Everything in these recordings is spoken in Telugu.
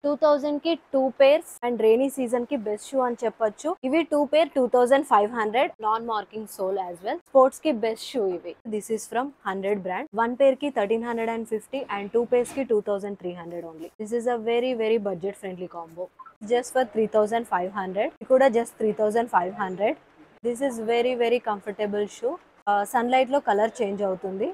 2000 కి 2 pairs అండ్ రైనీ సీజన్ కి బెస్ట్ షూ అని చెప్పొచ్చు. ఇవి 2 pair 2500 non marking sole as well. Sports కి బెస్ట్ షూ ఇవి. This is from 100 brand. 1 pair కి 1350 అండ్ 2 pairs కి 2300 only. This is a very budget friendly combo. Just for 3500. ఇది కూడా just 3500. This is very comfortable shoe. Sunlight లో కలర్ చేంజ్ అవుతుంది.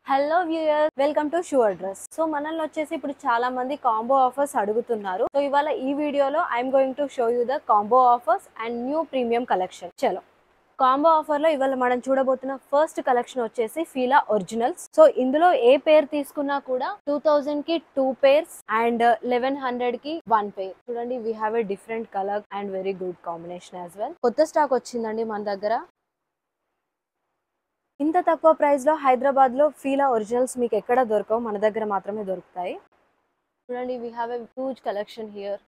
Hello viewers, welcome to shoe address. So మనల్ని వచ్చేసి ఇప్పుడు చాలా మంది కాంబో ఆఫర్స్ అడుగుతున్నారు. సో ఇవాళ ఈ వీడియోలో I'm going to show you the combo offers and new premium collection. చలో, కాంబో ఆఫర్ లో ఇవాళ మనం చూడబోతున్న ఫస్ట్ కలెక్షన్ వచ్చేసి ఫీలా ఒరిజినల్స్. సో ఇందులో ఏ పేర్ తీసుకున్నా కూడా 2000 కి 2 pairs అండ్ 1100 కి 1 pair. చూడండి, we have a different colour and very good combination as well. కొత్త స్టాక్ వచ్చిందండి మన దగ్గర. ఇంత తక్కువ ప్రైస్ లో హైదరాబాద్ లో ఫీలా ఒరిజినల్స్ మీకు ఎక్కడ దొరకవు, మన దగ్గర మాత్రమే దొరుకుతాయి. చూడండి, we have a huge collection here.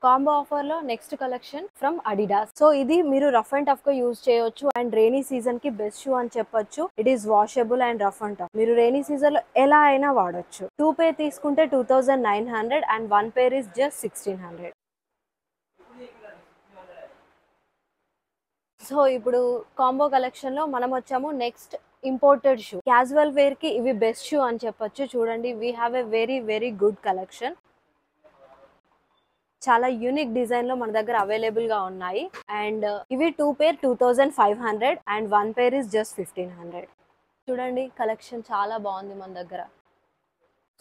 Combo offer లో next collection from Adidas. So ఇది మీరు రఫ్ అండ్ టఫ్ గా యూజ్ చేయొచ్చు అండ్ రైనీ సీజన్ కి బెస్ట్ షూ అని చెప్పొచ్చు. It is washable and rough and tough. మీరు రైనీ సీజన్ లో ఎలా అయినా వాడొచ్చు. 2 pair తీసుకుంటే 2900 and 1 pair is just 1600. So ఇప్పుడు కాంబో కలెక్షన్ లో మనం వచ్చాము next imported shoe. Casual wear కి ఇవి బెస్ట్ షూ అని చెప్పొచ్చు. చూడండి, we have a very good collection. చాలా యూనిక్ డిజైన్ లో మన దగ్గర అవైలబుల్ గా ఉన్నాయి. అండ్ ఇవి 2 pair 2500 and 1 pair is just 1500. చూడండి, కలెక్షన్ చాలా బాగుంది మన దగ్గర.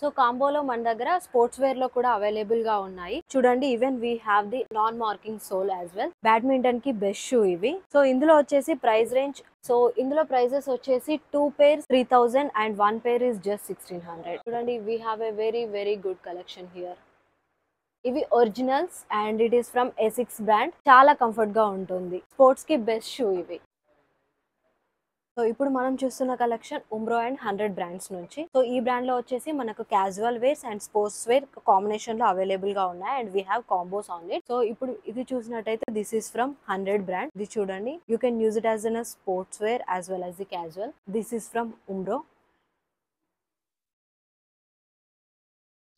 సో కాంబోలో మన దగ్గర స్పోర్ట్స్ వేర్ లో కూడా అవైలబుల్ గా ఉన్నాయి. చూడండి, even we have the non marking sole as well. Badminton కి బెస్ట్ షూ ఇవి. సో ఇందులో వచ్చేసి ప్రైస్ రేంజ్, సో ఇందులో ప్రైజెస్ వచ్చేసి 2 pairs 3000 and 1 pair is just 1600. చూడండి, we have a very good collection here. ఇవి originals and it is from Asics brand. చాలా కంఫర్ట్ గా ఉంటుంది. స్పోర్ట్స్ కి బెస్ట్ షూ ఇవి. సో ఇప్పుడు మనం చూస్తున్న కలెక్షన్ ఉమ్రో అండ్ 100 బ్రాండ్స్ నుంచి. సో ఈ బ్రాండ్ లో వచ్చేసి మనకు casual wears and sports wear combination లో అవైలబుల్ గా ఉన్నాయి. And we have combos on it. So ఇప్పుడు ఇది చూసినట్టయితే దిస్ ఈస్ ఫ్రమ్ 100 బ్రాండ్. ఇది చూడండి, you can use it as in sports wear as well as the casual. This is from Umbro.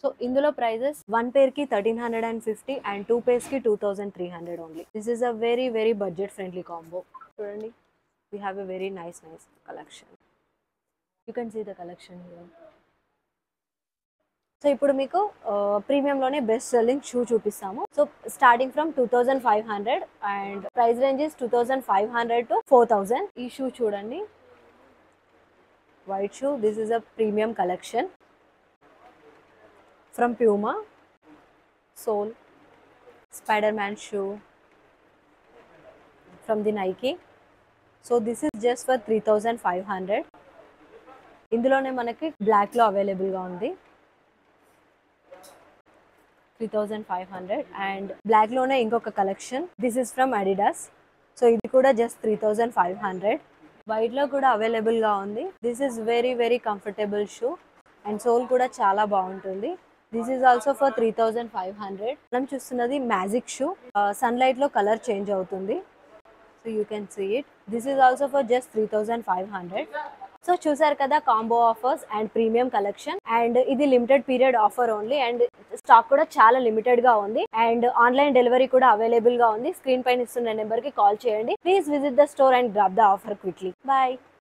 So ఇందులో ప్రైజెస్ 1 pair కి 1350 అండ్ 2 pairs కి 2300 only. This is a very budget friendly combo. చూడండి, we have a very nice collection. You can see the collection here. So ఇప్పుడు మీకు ప్రీమియం లోనే బెస్ట్ సెల్లింగ్ షూ చూపిస్తాము. So starting from 2500 and price range is 2500 to 4000. ఈ షూ చూడండి, white shoe. This is a premium collection from Puma. Sole spider man shoe from the Nike. So this is just for 3500. ఇందులోనే మనకి బ్లాక్ లో అవైలబుల్ గా ఉంది. 3500 అండ్ బ్లాక్ లోనే ఇంకొక collection. This is from Adidas. So ఇది కూడా జస్ట్ 3500. వైట్ లో కూడా అవైలబుల్ గా ఉంది. This is very comfortable shoe and sole కూడా చాలా బాగుంటుంది. This is also for 3500. మనం చూస్తున్నది మ్యాజిక్ షూ. సన్లైట్ లో కలర్ చేంజ్ అవుతుంది. So you can see it. This is also for just 3500. So చూసారు కదా combo offers and premium collection. And ఇది limited period offer only. And stock కూడా చాలా లిమిటెడ్ గా ఉంది. అండ్ ఆన్లైన్ డెలివరీ కూడా అవైలబుల్ గా ఉంది. స్క్రీన్ పైన ఇస్తున్న నెంబర్ కి కాల్ చేయండి. Please visit the store and grab the offer quickly. Bye.